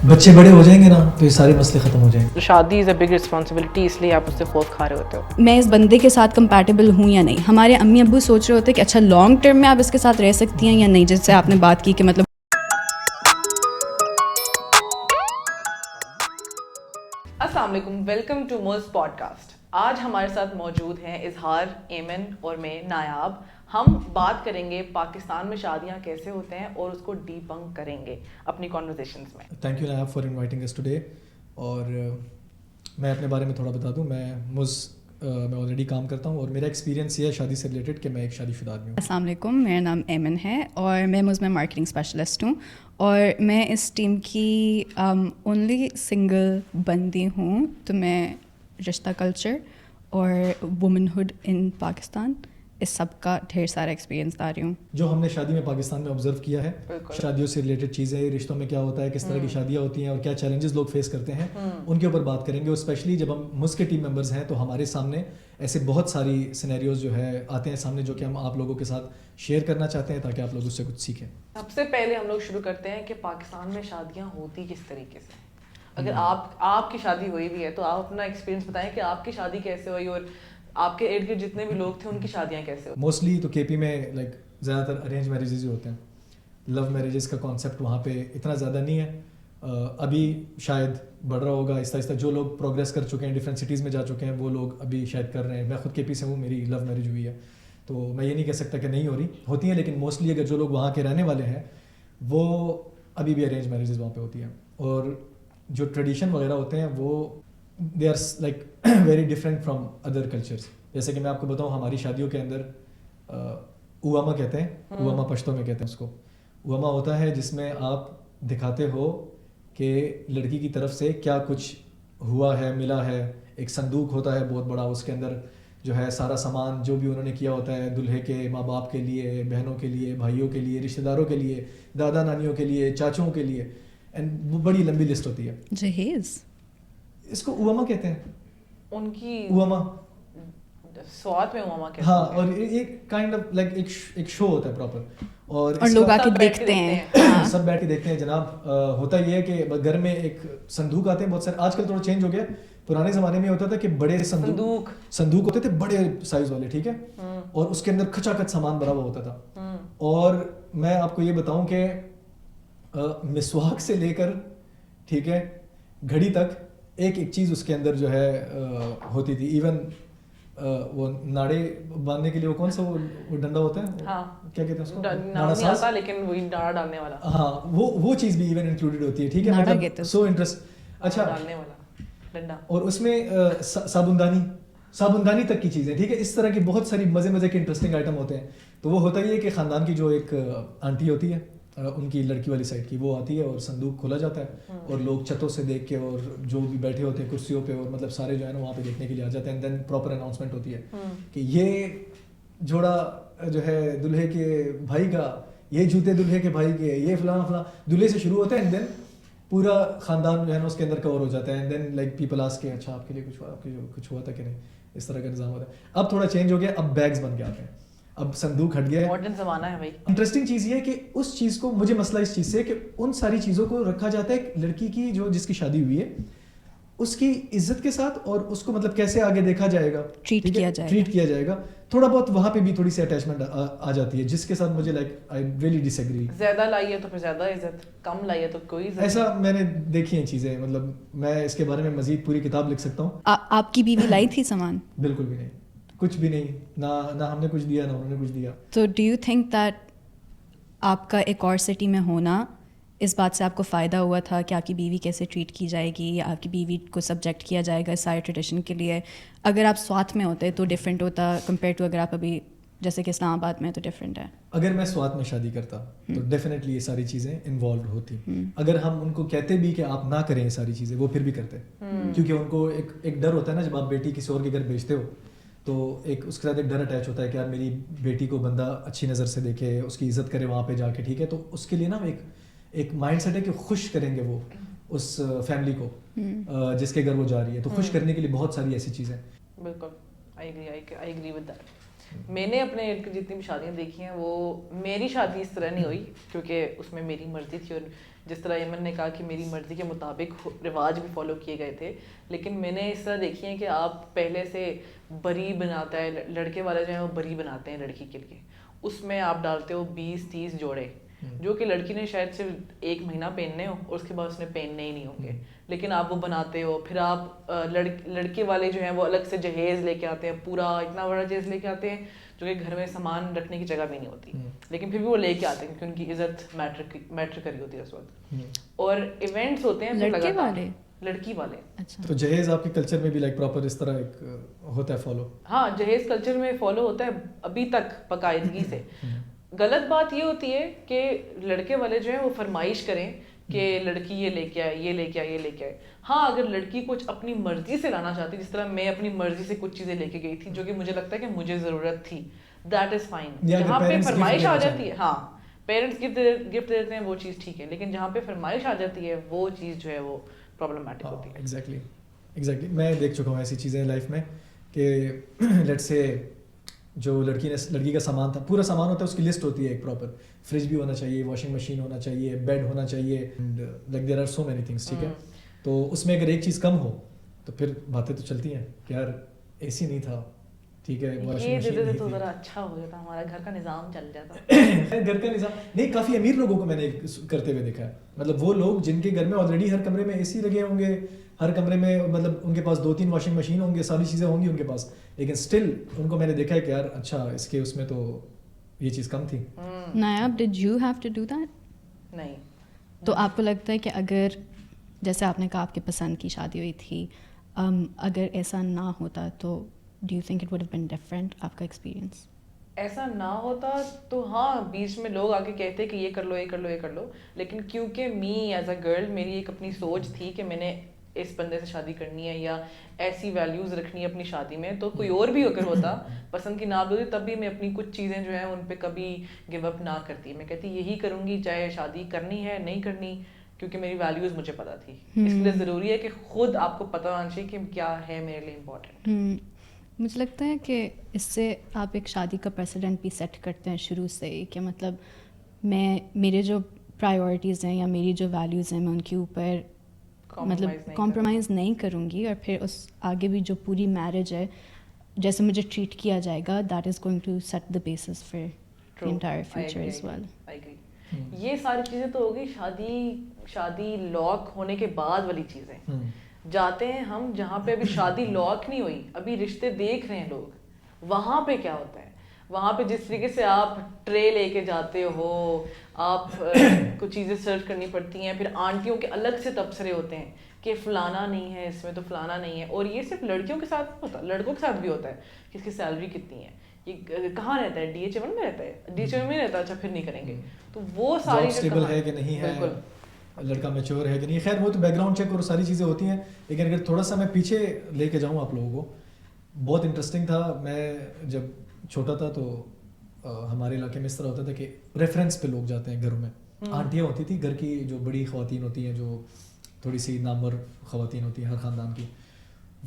بچے بڑے ہو جائیں گے نا تو یہ سارے مسئلے ختم ہو جائیں گے. شادی از اے بگ رسپانسبلٹی, اس لیے آپ اس سے خود کھا رہے ہوتے ہو. میں اس بندے کے ساتھ کمپیٹیبل ہوں یا نہیں. ہمارے امی ابو سوچ رہے ہوتے کہ اچھا لانگ ٹرم میں آپ اس کے ساتھ رہ سکتی ہیں یا نہیں, جس سے آپ نے بات کی کہ مطلب. السلام علیکم, ویلکم ٹو موز پوڈ کاسٹ. آج ہمارے ساتھ موجود ہیں اظہار, ایمن اور میں نایاب. ہم بات کریں گے پاکستان میں شادیاں کیسے ہوتے ہیں اور اس کو ڈی بنک کریں گے اپنی کانورزیشنز میں. تھینک یو نایاب فار انوائٹنگ اس ٹوڈے. اور میں اپنے بارے میں تھوڑا بتا دوں. میں آلریڈی کام کرتا ہوں اور میرا ایکسپیرینس یہ ہے شادی سے ریلیٹڈ کہ میں ایک شادی شدہ آدمی ہوں. السلام علیکم, میرا نام ایمن ہے اور میں موز میں مارکیٹنگ اسپیشلسٹ ہوں اور میں اس ٹیم کی اونلی سنگل بندی ہوں. تو میں رشتہ کلچر اور وومنہڈ ان پاکستان اس سب کا ڈھیر سارا ایکسپیرینس دار ہوں. جو ہم نے شادی میں پاکستان میں آبزرو کیا ہے, شادیوں سے ریلیٹڈ چیزیں, رشتوں میں کیا ہوتا ہے, کس طرح کی شادیاں ہوتی ہیں اور کیا چیلنجز لوگ فیس کرتے ہیں, ان کے اوپر بات کریں گے. اور اسپیشلی جب ہم مس کے ٹیم ممبرز ہیں تو ہمارے سامنے ایسے بہت ساری سینیریوز جو ہے آتے ہیں سامنے, جو کہ ہم آپ لوگوں کے ساتھ شیئر کرنا چاہتے ہیں تاکہ آپ لوگ اس سے کچھ سیکھیں. سب سے پہلے ہم لوگ شروع کرتے ہیں کہ پاکستان میں شادیاں ہوتی کس طریقے سے. اگر آپ کی شادی ہوئی بھی ہے تو آپ اپنا ایکسپیرینس بتائیں کہ آپ کی شادی کیسے ہوئی اور آپ کے ارد گرد جتنے بھی لوگ تھے ان کی شادیاں کیسے ہوئی. موسٹلی تو کے پی میں لائک زیادہ تر ارینج میریجز ہی ہوتے ہیں. لو میریجز کا کانسیپٹ وہاں پہ اتنا زیادہ نہیں ہے. ابھی شاید بڑھ رہا ہوگا آہستہ آہستہ. جو لوگ پروگریس کر چکے ہیں, ڈفرینٹ سٹیز میں جا چکے ہیں, وہ لوگ ابھی شاید کر رہے ہیں. میں خود کے پی سے ہوں, میری لو میرج ہوئی ہے, تو میں یہ نہیں کہہ سکتا کہ نہیں ہو رہی, ہوتی ہیں. لیکن موسٹلی اگر جو لوگ وہاں کے رہنے والے ہیں وہ ابھی بھی ارینج میریجز وہاں پہ ہوتی ہیں. اور جو ٹریڈیشن وغیرہ ہوتے ہیں وہ they are like very different from other cultures. جیسے کہ میں آپ کو بتاؤں, ہماری شادیوں کے اندر اوامہ کہتے ہیں, اوامہ پشتوں میں کہتے ہیں اس کو. اوامہ ہوتا ہے جس میں آپ دکھاتے ہو کہ لڑکی کی طرف سے کیا کچھ ہوا ہے, ملا ہے. ایک صندوق ہوتا ہے بہت بڑا, اس کے اندر جو ہے سارا سامان جو بھی انہوں نے کیا ہوتا ہے دلہے کے ماں باپ کے لیے, بہنوں کے لیے, بھائیوں کے لیے, رشتہ داروں کے لیے, دادا نانیوں کے لیے, چاچوں کے لیے, اینڈ وہ بڑی لمبی لسٹ ہوتی ہے. جہیز اس کو اوامہ کہتے ہیں. ان کی اوامہ سوات میں اوامہ کہتے ہیں. ہاں, اور ایک کائنڈ آف لائک ایک شو ہوتا ہے پراپر, اور لوگ آ کے دیکھتے ہیں. سب بیٹھ کے دیکھتے ہیں جناب. ہوتا یہ ہے کہ گھر میں ایک صندوق آتے ہیں بہت سارے. آج کل تھوڑا چینج ہو گیا. پرانے زمانے میں ہوتا تھا کہ بڑے صندوق ہوتے تھے, بڑے سائز والے, ٹھیک ہے, اور اس کے اندر کھچا کھچ سامان بھرا ہوا ہوتا تھا. اور میں آپ کو یہ بتاؤں کہ مسواک سے لے کر, ٹھیک ہے, گھڑی تک ایک ایک چیز اس کے اندر جو ہے ہوتی تھی. ایون وہ ناڑے باندھنے کے لیے وہ کون سا وہ ڈنڈا ہوتا ہے, کیا کہتے ہیں اس کو, ناڑا ساز, لیکن وہی ناڑا ڈالنے والا, ہاں, وہ چیز بھی ایون انکلوڈیڈ ہوتی ہے, ٹھیک ہے, مطلب سو انٹرسٹ. اچھا, ڈالنے والا ڈنڈا, اور اس میں صابندانی تک کی چیزیں, ٹھیک ہے. اس طرح کی بہت ساری مزے کے انٹرسٹنگ آئٹم ہوتے ہیں. تو وہ ہوتا یہ ہے کہ خاندان کی جو ایک آنٹی ہوتی ہے, ان کی لڑکی والی سائڈ کی, وہ آتی ہے اور صندوق کھولا جاتا ہے اور لوگ چھتوں سے دیکھ کے, اور جو بھی بیٹھے ہوتے ہیں کرسیوں پہ, اور مطلب سارے جو ہے نا وہاں پہ دیکھنے کے لیے آ جاتے ہیں. دین پراپر اناؤنسمنٹ ہوتی ہے کہ یہ جوڑا جو ہے دلہے کے بھائی کا, یہ جوتے دلہے کے بھائی کے, یہ فلاں دلہے سے شروع ہوتا ہے. اینڈ دین پورا خاندان جو ہے نا اس کے اندر کور ہو جاتا ہے. And then like people ask کہ اچھا آپ کے لیے کچھ ہوا تھا کہ نہیں. اس طرح کا نظام ہوتا ہے. اب تھوڑا چینج ہو گیا, اب بیگز بن کے آتے ہیں, اب صندوق ہٹ گیا ہے. ماڈرن زمانہ ہے بھائی. انٹرسٹنگ چیز یہ ہے کہ اس چیز کو, مجھے مسئلہ اس چیز سے کہ ان ساری چیزوں کو رکھا جاتا ہے لڑکی کی جس کی شادی ہوئی ہے اس کی عزت کے ساتھ, اور اس کو مطلب کیسے آگے دیکھا جائے گا, ٹریٹ کیا جائے گا. تھوڑا بہت وہاں پہ بھی تھوڑی سی اٹیچمنٹ آ جاتی ہے, جس کے ساتھ مجھے like I really disagree. زیادہ لائیے تو پھر زیادہ عزت, کم لائیے تو کوئی عزت. ایسا میں نے دیکھی ہیں چیزیں, مطلب میں اس کے بارے میں مزید پوری کتاب لکھ سکتا ہوں. آپ کی بیوی لائی تھی سامان؟ بالکل بھی نہیں, کچھ بھی نہیں, نہ ہم نے کچھ دیا, نہ انہوں نے کچھ دیا. تو ڈو یو تھنک دیٹ آپ کا ایک اور سٹی میں ہونا, اس بات سے آپ کو فائدہ ہوا تھا کہ آپ کی بیوی کیسے ٹریٹ کی جائے گی, یا آپ کی بیوی کو سبجیکٹ کیا جائے گا سارے ٹریڈیشن کے لیے؟ اگر آپ سوات میں ہوتے تو ڈفرینٹ ہوتا کمپیئر ٹو اگر آپ ابھی جیسے کہ اسلام آباد میں, تو ڈفرینٹ ہے. اگر میں سوات میں شادی کرتا تو ڈیفینیٹلی یہ ساری چیزیں انوالوڈ ہوتی. اگر ہم ان کو کہتے بھی کہ آپ نہ کریں یہ ساری چیزیں, وہ پھر بھی کرتے, کیونکہ ان کو ایک ڈر ہوتا ہے نا, جب آپ بیٹی کسی اور کے گھر بھیجتے ہو تو ایک اس کے ساتھ ایک ڈر اٹیچ ہوتا ہے کہ یار میری بیٹی کو بندہ اچھی نظر سے دیکھے, اس کی عزت کرے وہاں پہ جا کے, ٹھیک ہے. تو اس کے لیے نا ایک مائنڈ سیٹ ہے کہ خوش کریں گے وہ اس فیملی کو جس کے گھر وہ جا رہی ہے. تو خوش کرنے کے لیے بہت ساری ایسی چیزیں. بالکل, آئی ایگری ود دیٹ. میں نے اپنے جتنی بھی شادیاں دیکھی ہیں, وہ میری شادی اس طرح نہیں ہوئی کیونکہ اس میں میری مرضی تھی اور جس طرح ایمن نے کہا کہ میری مرضی کے مطابق رواج بھی فالو کیے گئے تھے, لیکن میں نے اس طرح دیکھی ہے کہ آپ پہلے سے بری بناتا ہے لڑکے والے جو ہیں وہ بری بناتے ہیں لڑکی کے لیے, اس میں آپ ڈالتے ہو 20-30 جوڑے جو کہ لڑکی نے شاید صرف 1 مہینہ پہننے ہو اور اس کے بعد اس نے پہننے ہی نہیں ہوں گے, لیکن آپ وہ بناتے ہو. پھر آپ لڑکے والے جو ہیں وہ الگ سے جہیز لے کے آتے ہیں, پورا اتنا بڑا جہیز لے کے آتے ہیں جو کہ گھر میں سامان رکھنے کی جگہ بھی نہیں ہوتی, لیکن پھر بھی وہ لے کے آتے ہیں کیونکہ ان کی عزت میٹر کری ہوتی ہے اس وقت. اور ایونٹس ہوتے ہیں لڑکی والے. تو جہیز آپ کے کلچر میں بھی لائک پراپر اس طرح ایک ہوتا ہے فالو؟ ہاں, جہیز کلچر میں فالو ہوتا ہے ابھی تک باقاعدگی سے. غلط بات یہ ہوتی ہے کہ لڑکے والے جو ہیں وہ فرمائش کریں کہ لڑکی یہ لے کے آئے, یہ لے کے آئے, یہ لے کے آئے. ہاں, اگر لڑکی کچھ اپنی مرضی سے لانا چاہتی, جس طرح میں اپنی مرضی سے کچھ چیزیں لے کے گئی تھی جو کہ مجھے لگتا ہے کہ مجھے ضرورت تھی, دیٹ از فائن. جہاں پہ فرمائش آ جاتی ہے, ہاں پیرنٹس گفٹ دیتے ہیں وہ چیز ٹھیک ہے, لیکن جہاں پہ فرمائش آ جاتی ہے وہ چیز جو ہے وہ پرابلمٹک ہوتی ہے. ایگزیکٹلی میں دیکھ چکا ہوں ایسی چیزیں لائف میں کہ لیٹ سے جو لڑکی کا سامان تھا, پورا سامان ہوتا ہے, اس کی لسٹ ہوتی ہے ایک پراپر, فریج بھی ہونا چاہیے, واشنگ مشین ہونا چاہیے, بیڈ ہونا چاہیے, like there are so many things, ٹھیک ہے. تو اس میں اگر ایک چیز کم ہو تو پھر باتیں تو چلتی ہیں کہ یار اے سی نہیں تھا, ٹھیک ہے, یہ دیتے تو ذرا اچھا ہو جاتا, ہمارا گھر کا نظام چل جاتا. گھر کا نظام نہیں, کافی امیر لوگوں کو میں نے کرتے ہوئے دیکھا ہے, مطلب وہ لوگ جن کے گھر میں آلریڈی ہر کمرے میں اے سی لگے ہوں گے, ہر کمرے میں مطلب ان کے پاس 2-3 واشنگ مشین ہوں گے, ساری چیزیں ہوں گی ان کے پاس, لیکن اسٹل ان کو میں نے دیکھا ہے کہ یار اچھا اس کے اس میں تو یہ چیز کم تھی. نایاب, did you have to do that? نہیں. تو آپ کو لگتا ہے کہ اگر جیسے آپ نے کہا آپ کی پسند کی شادی ہوئی تھی, اگر ایسا نہ ہوتا تو do you think it would have been different آپ کا ایکسپیرینس؟ ایسا نہ ہوتا تو ہاں, بیچ میں لوگ آگے کہتے کہ یہ کر لو, یہ کر لو, یہ کر لو, لیکن کیونکہ می ایز اے گرل میری ایک اپنی سوچ تھی کہ میں نے اس بندے سے شادی کرنی ہے یا ایسی ویلیوز رکھنی ہے اپنی شادی میں, تو کوئی اور بھی اگر ہوتا پسند کی نہ بھی ہوتی تب بھی میں اپنی کچھ چیزیں جو ہیں ان پہ کبھی گیو اپ نہ کرتی. میں کہتی یہی کروں گی چاہے شادی کرنی ہے نہیں کرنی, کیونکہ میری ویلیوز مجھے پتہ تھی. اس لیے ضروری ہے کہ خود آپ کو پتہ ہونا چاہیے کہ کیا ہے میرے لیے امپورٹنٹ. مجھے لگتا ہے کہ اس سے آپ ایک شادی کا پریسیڈنٹ بھی سیٹ کرتے ہیں شروع سے ہی, کہ مطلب میرے جو پرائیورٹیز ہیں یا میری جو ویلیوز ہیں میں ان کے اوپر مطلب کمپرومائز نہیں کروں گی, اور پھر اس آگے بھی جو پوری میرج ہے جیسے مجھے ٹریٹ کیا جائے گا, that is going to set the basis for the entire future as well. یہ ساری چیزیں تو ہوگی شادی لاک ہونے کے بعد والی چیزیں. جاتے ہیں ہم جہاں پہ ابھی شادی لاک نہیں ہوئی, ابھی رشتے دیکھ رہے ہیں لوگ, وہاں پہ کیا ہوتا ہے, وہاں پہ جس طریقے سے آپ ٹرے لے کے جاتے ہو, آپ کچھ چیزیں سرو کرنی پڑتی ہیں, پھر آنٹیوں کے الگ سے تبصرے ہوتے ہیں کہ فلانا نہیں ہے اس میں, تو فلانا نہیں ہے. اور یہ صرف لڑکیوں کے ساتھ ہوتا, لڑکوں کے ساتھ بھی ہوتا ہے کہ اس کی سیلری کتنی ہے, یہ کہاں رہتا ہے, ڈی ایچ ایم میں رہتا ہے, ڈی ایچ ایم میں رہتا ہے, اچھا پھر نہیں کریں گے. تو وہ ساری اسٹیبل ہے کہ نہیں ہے, لڑکا میچور ہے کہ نہیں, خیر وہ تو بیک گراؤنڈ چیک اور ساری چیزیں ہوتی ہیں. لیکن اگر تھوڑا سا میں پیچھے لے کے جاؤں آپ لوگوں کو, بہت انٹرسٹنگ تھا. میں جب چھوٹا تھا تو ہمارے علاقے میں اس طرح ہوتا تھا کہ ریفرنس پہ لوگ جاتے ہیں گھروں میں, آنٹیاں ہوتی تھی گھر کی جو بڑی خواتین ہوتی ہیں, جو تھوڑی سی نامور خواتین ہوتی ہیں ہر خاندان کی,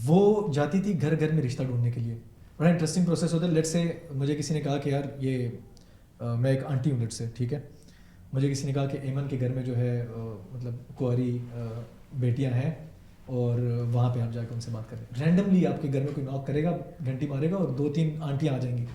وہ جاتی تھی گھر گھر میں رشتہ ڈھونڈنے کے لیے. بڑا انٹرسٹنگ پروسیس ہوتا ہے. لیٹ سے مجھے کسی نے کہا کہ یار یہ میں ایک آنٹی ہوں لیٹ سے, ٹھیک ہے, مجھے کسی نے کہا کہ ایمن کے گھر میں جو ہے مطلب کنواری بیٹیاں ہیں اور وہاں پہ آپ جا کے ان سے بات کریں. رینڈملی آپ کے گھر میں کوئی ناک کرے گا, گھنٹی مارے گا اور 2-3 آنٹیاں آ جائیں گی.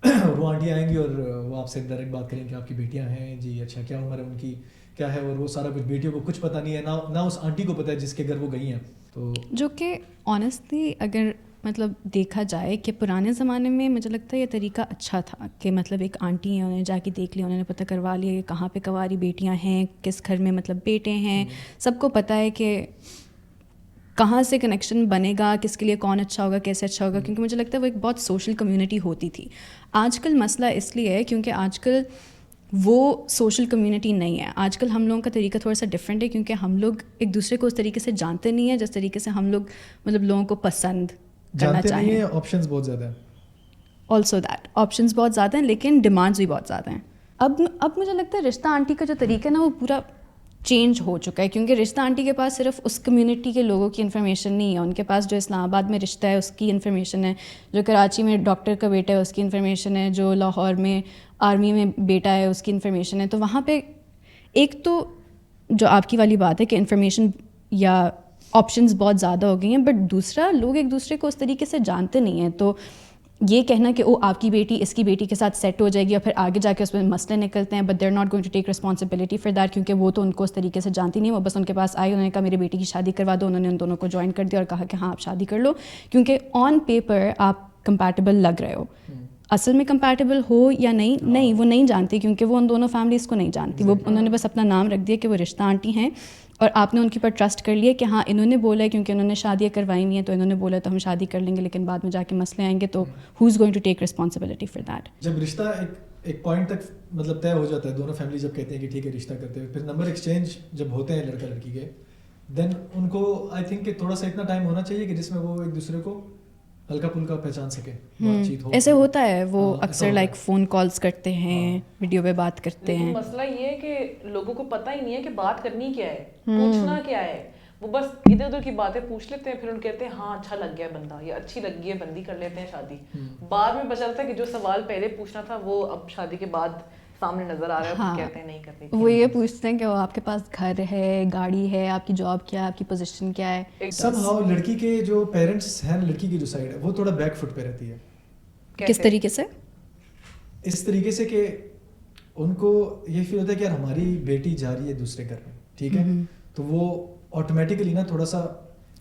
اور وہ آنٹیاں آئیں گی اور وہ آپ سے ڈائریکٹ بات کریں کہ آپ کی بیٹیاں ہیں جی, اچھا کیا عمر ہے ان کی, کیا ہے, اور وہ سارا کچھ بیٹیوں کو کچھ پتہ نہیں ہے, نہ اس آنٹی کو پتہ ہے جس کے گھر وہ گئی ہیں. تو جو کہ آنیسٹلی اگر مطلب دیکھا جائے کہ پرانے زمانے میں مجھے لگتا ہے یہ طریقہ اچھا تھا کہ مطلب ایک آنٹی ہے, انہوں نے جا کے دیکھ لیا, انہوں نے پتہ کروا لیا کہ کہاں پہ کنواری بیٹیاں ہیں, کس گھر میں مطلب بیٹے ہیں, سب کو پتہ ہے کہ کہاں سے کنیکشن بنے گا, کس کے لیے کون اچھا ہوگا, کیسے اچھا ہوگا, کیونکہ مجھے لگتا ہے وہ ایک بہت سوشل کمیونٹی ہوتی تھی. آج کل مسئلہ اس لیے ہے کیونکہ آج کل وہ سوشل کمیونٹی نہیں ہے. آج کل ہم لوگوں کا طریقہ تھوڑا سا ڈفرینٹ ہے, کیونکہ ہم لوگ ایک دوسرے کو اس طریقے سے جانتے نہیں ہیں جس طریقے سے ہم لوگ مطلب لوگوں کو پسند کرنا چاہیں. آپشنز بہت زیادہ ہیں, آلسو دیٹ آپشنز بہت زیادہ ہیں, لیکن ڈیمانڈز بھی بہت زیادہ ہیں. اب مجھے لگتا ہے رشتہ آنٹی کا جو طریقہ ہے نا وہ پورا چینج ہو چکا ہے, کیونکہ رشتہ آنٹی کے پاس صرف اس کمیونٹی کے لوگوں کی انفارمیشن نہیں ہے, ان کے پاس جو اسلام آباد میں رشتہ ہے اس کی انفارمیشن ہے, جو کراچی میں ڈاکٹر کا بیٹا ہے اس کی انفارمیشن ہے, جو لاہور میں آرمی میں بیٹا ہے اس کی انفارمیشن ہے. تو وہاں پہ ایک تو جو آپ کی والی بات ہے کہ انفارمیشن یا آپشنز بہت زیادہ ہو گئی ہیں, بٹ دوسرا لوگ ایک دوسرے کو اس طریقے سے جانتے نہیں ہیں. تو یہ کہنا کہ وہ آپ کی بیٹی اس کی بیٹی کے ساتھ سیٹ ہو جائے گی اور پھر آگے جا کے اس میں مسئلے نکلتے ہیں, but they are not going to take responsibility for that, کیونکہ وہ تو ان کو اس طریقے سے جانتی نہیں. وہ بس ان کے پاس آئی, انہوں نے کہا میری بیٹی کی شادی کروا دو, انہوں نے ان دونوں کو جوائن کر دیا اور کہا کہ ہاں آپ شادی کر لو, کیونکہ آن پیپر آپ کمپیٹیبل لگ رہے ہو. اصل میں کمپیٹیبل ہو یا نہیں وہ نہیں جانتی, کیونکہ وہ ان دونوں فیملیز کو نہیں جانتی. وہ انہوں نے بس اپنا نام رکھ دیا کہ وہ رشتہ آنٹی ہیں, اور آپ نے ان کے اوپر ٹرسٹ کر لیا کہ ہاں انہوں نے بولا ہے, کیونکہ انہوں نے شادیاں کروائی ہوئی ہیں تو انہوں نے بولا تو ہم شادی کر لیں گے, لیکن بعد میں جا کے مسئلے آئیں گے تو who is going to take responsibility for that. جب رشتہ ایک پوائنٹ تک مطلب طے ہو جاتا ہے, دونوں فیملی جب کہتے ہیں کہ ٹھیک ہے رشتہ کرتے ہیں, پھر نمبر ایکسچینج جب ہوتے ہیں لڑکا لڑکی کے, دین ان کو آئی تھنک کہ تھوڑا سا اتنا ٹائم ہونا چاہیے کہ جس میں وہ ایک دوسرے کو ہلکا پھلکا پہچان سکیں, بات چیت ہو. ایسے ہوتا ہے, وہ اکثر لائک فون کالز کرتے ہیں, ویڈیو پہ بات کرتے ہیں. مسئلہ یہ ہے کہ لوگوں کو پتہ ہی نہیں ہے کہ بات کرنی کیا ہے, پوچھنا کیا ہے. وہ بس ادھر ادھر کی باتیں پوچھ لیتے ہیں, پھر ان کہتے ہیں ہاں اچھا لگ گیا بندہ یا اچھی لگ گئی ہے بندی, کر لیتے ہیں شادی. بعد میں پتہ چلتا ہے کہ جو سوال پہلے پوچھنا تھا وہ اب شادی کے بعد سامنے نظر آ رہا ہے, پھر کہتے ہیں نہیں کرنی. وہ یہ پوچھتے ہیں کہ وہ آپ کے پاس گھر ہے, گاڑی ہے, آپ کی جاب کیا ہے, آپ کی پوزیشن کیا ہے. سب ہاؤ لڑکی کے جو پیرنٹس ہیں, لڑکی کی جو سائڈ ہے وہ تھوڑا بیک فٹ پہ رہتی ہے. کس طریقے سے؟ اس طریقے سے کہ ان کو یہ فیل ہوتا ہے کہ یار ہماری بیٹی جا رہی ہے دوسرے گھر میں, ٹھیک ہے, تو وہ آٹومیٹیکلی نا تھوڑا سا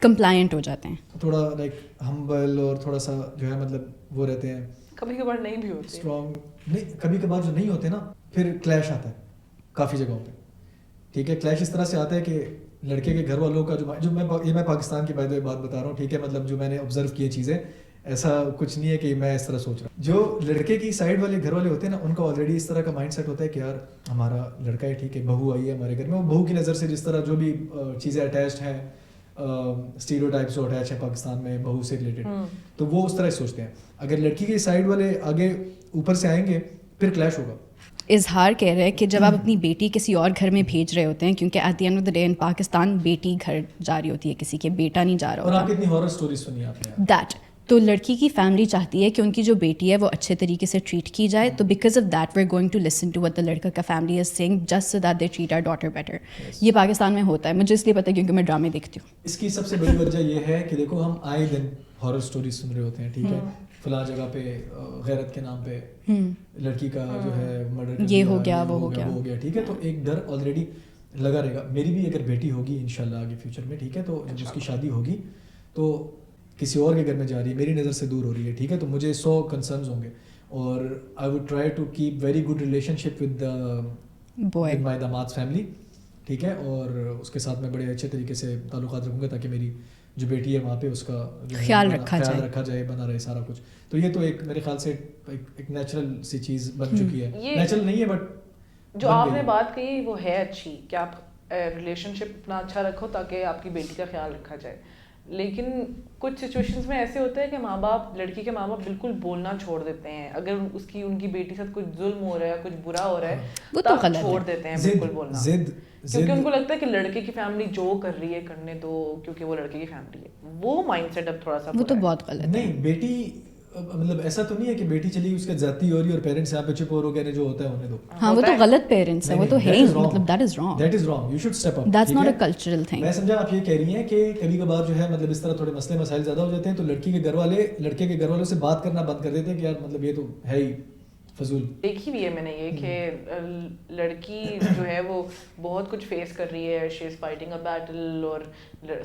کمپلائنٹ ہو جاتے ہیں, تھوڑا لائک ہمبل اور تھوڑا سا جو ہے مطلب وہ رہتے ہیں. کبھی کبھار نہیں بھی ہوتے اسٹرانگ نہیں, کبھی کبھار جو نہیں ہوتے نا, پھر کلیش آتا ہے کافی جگہوں پہ. ٹھیک ہے, کلیش اس طرح سے آتا ہے کہ لڑکے کے گھر والوں کا جو میں پاکستان کی بات بتا رہا ہوں, ٹھیک ہے, مطلب جو میں نے آبزرو کی چیزیں, ایسا کچھ نہیں ہے کہ میں اس طرح سوچ رہا ہوں. جو لڑکے کی سائڈ والے گھر والے ہوتے ہیں نا, ان کا آلریڈی اس طرح کا مائنڈ سیٹ ہوتا ہے کہ یار ہمارا لڑکا ہے, ٹھیک ہے, بہو آئی ہے ہمارے گھر میں, وہ بہو کی نظر سے جس طرح جو بھی چیزیں اٹیچڈ ہیں, اسٹیریوٹائپس جو اٹیچ ہیں پاکستان میں بہو سے ریلیٹڈ, تو وہ اس طرح سوچتے ہیں. اگر لڑکی کے سائڈ والے آگے اوپر سے آئیں گے پھر کلیش ہوگا. اظہار کہہ رہے ہیں کہ جب آپ اپنی بیٹی کسی اور گھر میں بھیج رہے ہوتے ہیں, کیونکہ at the end of the day in Pakistan بیٹی گھر جا رہی ہوتی ہے کسی کے, بیٹا نہیں جا رہا ہوتا. اور آپ کتنی ہارر سٹوریز سنی آپ نے دیٹ, تو لڑکی کی فیملی چاہتی ہے کہ ان کی جو بیٹی ہے وہ اچھے طریقے سے ٹریٹ کی جائے, تو because of that we are going to listen to what the لڑکا کا family is saying just so that they treat our daughter better. یہ پاکستان میں ہوتا ہے, مجھے اس لیے پتہ ہے کیونکہ میں ڈرامے دیکھتی ہوں. اس کی سب سے بڑی وجہ یہ ہے کہ دیکھو ہم آئے دن ہارر سٹوریز سن رہے ہوتے ہیں, ٹھیک ہے, فلاں جگہ پہ غیرت کے نام پہ لڑکی کا جو ہے مرڈر یہ ہو گیا, وہ ہو گیا, ٹھیک ہے. تو ایک ڈر آلریڈی لگا رہے گا. میری بھی اگر بیٹی ہوگی انشاءاللہ آگے فیوچر میں, ٹھیک ہے, تو جب اس کی شادی ہوگی تو کسی اور کے گھر میں جا رہی ہے, میری نظر سے دور ہو رہی ہے, ٹھیک ہے, تو مجھے 100 کنسرنز ہوں گے, اور I would try to keep very good relationship with my داماد's فیملی, ٹھیک ہے, اور اس کے ساتھ میں بڑے اچھے طریقے سے تعلقات رکھوں گا تاکہ میری جو بیٹی ہے وہاں پہ اس کا خیال رکھا جائے, بنا رہے سارا کچھ. تو یہ تو ایک میرے خیال سے ایک نیچرل سی چیز بن چکی ہے. نیچرل نہیں ہے بٹ جو آپ نے بات کہی وہ ہے اچھی کہ آپ ریلیشن شپ اتنا اچھا رکھو تاکہ آپ کی بیٹی کا خیال رکھا جائے. لیکن کچھ سچویشنز میں ایسے ہوتا ہے کہ ماں باپ, لڑکی کے ماں باپ بالکل بولنا چھوڑ دیتے ہیں. اگر ان کی بیٹی کے ساتھ کچھ ظلم ہو رہا ہے, کچھ برا ہو رہا ہے, وہ تو چھوڑ دیتے ہیں بالکل بولنا, کیونکہ ان کو لگتا ہے کہ لڑکے کی فیملی جو کر رہی ہے کرنے دو, کیونکہ وہ لڑکے کی فیملی ہے. وہ مائنڈ سیٹ اب تھوڑا سا وہ تو بہت غلط ہے. نہیں, بیٹی مطلب ایسا تو نہیں ہے کہ بیٹی چلی اس کے زیادتی ہو رہی ہے اور پیرنٹس یہاں پہ چپ ہو رہے ہیں, جو ہوتا ہے ہونے دو. ہاں وہ تو غلط پیرنٹس ہیں, وہ تو ہے ہی, مطلب that is wrong, you should step up. That's not a cultural thing. میں سمجھا آپ یہ کہہ رہی ہیں کہ کبھی کبھار جو ہے مطلب اس طرح تھوڑے مسئلے مسائل زیادہ ہو جاتے ہیں تو لڑکی کے گھر والے لڑکے کے گھر والوں سے بات کرنا بند کر دیتے ہیں کہ یار مطلب یہ تو ہے ہی فضول. دیکھی بھی ہے میں نے یہ کہ لڑکی جو ہے وہ بہت کچھ فیس کر رہی ہے, شی از فائٹنگ اے بیٹل, اور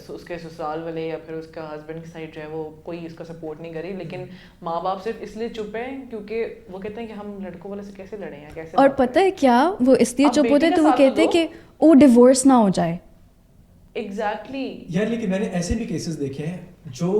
اس کے سسرال والے یا پھر اس کا ہسبینڈ کی سائڈ جو ہے وہ کوئی اس کا سپورٹ نہیں کری, لیکن ماں باپ صرف اس لیے چپ ہیں کیونکہ وہ کہتے ہیں کہ ہم لڑکوں والے سے کیسے لڑیں ہیں, کیسے. اور پتہ ہے کیا, وہ اس لیے چپ ہوتے ہیں تو وہ کہتے ہیں کہ وہ ڈیورس نہ ہو جائے. ایگزیکٹلی یار, لیکن میں نے ایسے بھی کیسز دیکھے ہیں جو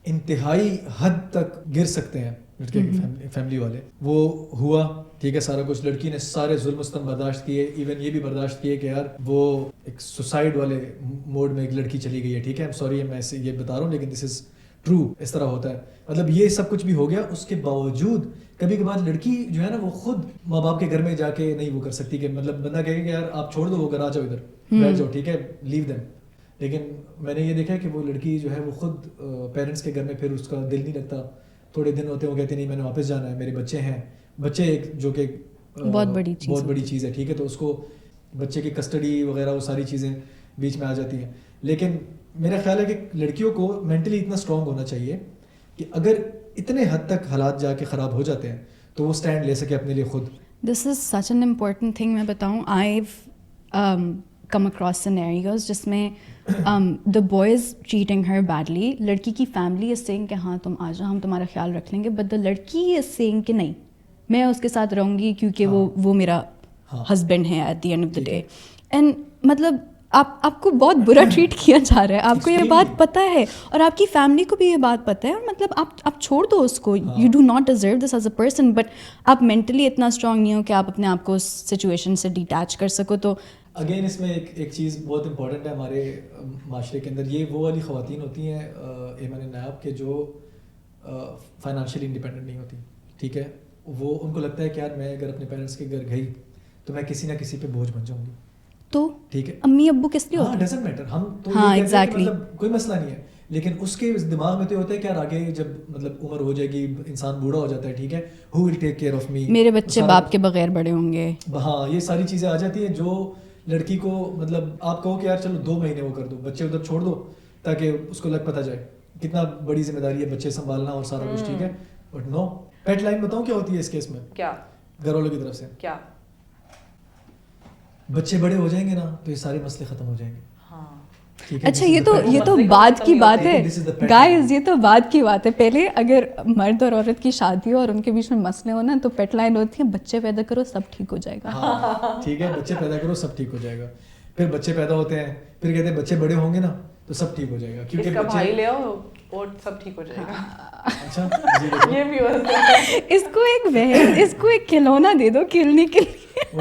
انتہائی حد تک گر سکتے ہیں لڑکے کی فیملی والے. وہ ہوا, ٹھیک ہے, سارا کچھ, لڑکی نے سارے ظلم و ستم برداشت کیے, ایون یہ بھی برداشت کیے کہ یار وہ ایک سوسائڈ والے موڈ میں ایک لڑکی چلی گئی ہے, ٹھیک ہے, I'm sorry میں یہ بتا رہا ہوں لیکن دس از ٹرو, اس طرح ہوتا ہے. مطلب یہ سب کچھ بھی ہو گیا, اس کے باوجود کبھی کبھار لڑکی جو ہے نا وہ خود ماں باپ کے گھر میں جا کے نہیں وہ کر سکتی کہ مطلب بندہ کہے کہ یار آپ چھوڑ دو وہ گھر, آ جاؤ ادھر بیٹھ جاؤ, ٹھیک ہے, لیو دیم. لیکن میں نے یہ دیکھا کہ وہ لڑکی جو ہے وہ خود پیرنٹس کے گھر میں پھر اس کا دل نہیں لگتا, تھوڑے دن ہوتے وہ کہتے نہیں میں نے واپس جانا ہے, میرے بچے ہیں, بچے ایک جو کہ بہت بڑی چیز ہے, ٹھیک ہے, تو اس کو بچے کی کسٹڈی وغیرہ وہ ساری چیزیں بیچ میں آ جاتی ہیں. لیکن میرا خیال ہے کہ لڑکیوں کو مینٹلی اتنا اسٹرانگ ہونا چاہیے کہ اگر اتنے حد تک حالات جا کے خراب ہو جاتے ہیں تو وہ اسٹینڈ لے سکے اپنے لیے خود. This is such an important thing. میں بتاؤں, آئی کم اکراس سینیریوز جس میں the boys cheating her badly. لڑکی کی فیملی از سینگ کہ ہاں تم آ جاؤ, ہم تمہارا خیال رکھ لیں گے, بٹ دا لڑکی از سینگ کہ نہیں, میں اس کے ساتھ رہوں گی کیونکہ وہ میرا ہسبینڈ ہے at the end of the day. And مطلب آپ کو بہت برا ٹریٹ کیا جا رہا ہے, آپ کو یہ بات پتہ ہے, اور آپ کی فیملی کو بھی یہ بات پتہ ہے, اور مطلب آپ چھوڑ دو اس کو. You do not deserve this as a person, but آپ مینٹلی اتنا اسٹرانگ نہیں ہو کہ آپ اپنے آپ کو اس سچویشن سے ڈیٹیچ کر سکو. تو اگین اس میں ایک چیز بہت امپورٹنٹ ہے ہمارے معاشرے کے اندر, یہ وہ والی خواتین ہوتی ہیں ایمن نائب کے جو فائنانشلی انڈیپینڈنٹ نہیں ہوتی, ٹھیک ہے. وہ ان کو لگتا ہے کہ یار میں اگر اپنے پیرنٹس کے گھر گئی تو میں کسی نہ کسی پہ بوجھ بن جاؤں گی, تو ٹھیک ہے. امی ابو کس لیے ہاں ہوتے ڈزنٹ میٹر, ہم تو ہاں ایگزیکٹلی مطلب کوئی مسئلہ نہیں ہے, لیکن اس کے دماغ میں تو یہ ہوتا ہے کہ یار آگے جب مطلب عمر ہو جائے گی, انسان بوڑھا ہو جاتا ہے, ٹھیک ہے, ہو ول ٹیک کیئر آف می, میرے بچے باپ کے بغیر بڑے ہوں گے. ہاں یہ ساری چیزیں آ جاتی ہیں جو لڑکی کو مطلب آپ کہو کہ یار چلو 2 مہینے وہ کر دو, بچے ادھر چھوڑ دو تاکہ اس کو لگ پتہ جائے کتنا بڑی ذمہ داری ہے بچے سنبھالنا اور سارا کچھ, ٹھیک ہے. بٹ نو, پیٹ لائن بتاؤں کیا ہوتی ہے اس کیس میں, کیا گھر والوں کی طرف سے, کیا بچے بڑے ہو جائیں گے نا تو یہ سارے مسئلے ختم ہو جائیں گے. اچھا یہ تو بات کی بات ہے گائز, یہ تو بات کی بات ہے. پہلے اگر مرد اور عورت کی شادی ہو اور ان کے بیچ میں مسئلے ہو نا تو پیٹ لائن ہوتی ہے, بچے پیدا کرو سب ٹھیک ہو جائے گا. ٹھیک ہے, بچے پیدا کرو سب ٹھیک ہو جائے گا. پھر بچے پیدا ہوتے ہیں, پھر کہتے ہیں بچے بڑے ہوں گے نا تو سب ٹھیک ہو جائے گا, کیونکہ بھائی لے آؤ اور سب ٹھیک ہو جائے گا. اچھا یہ بھی ہوتا ہے. اس کو ایک کھلونا دے دو کھیلنے کے لیے. وہ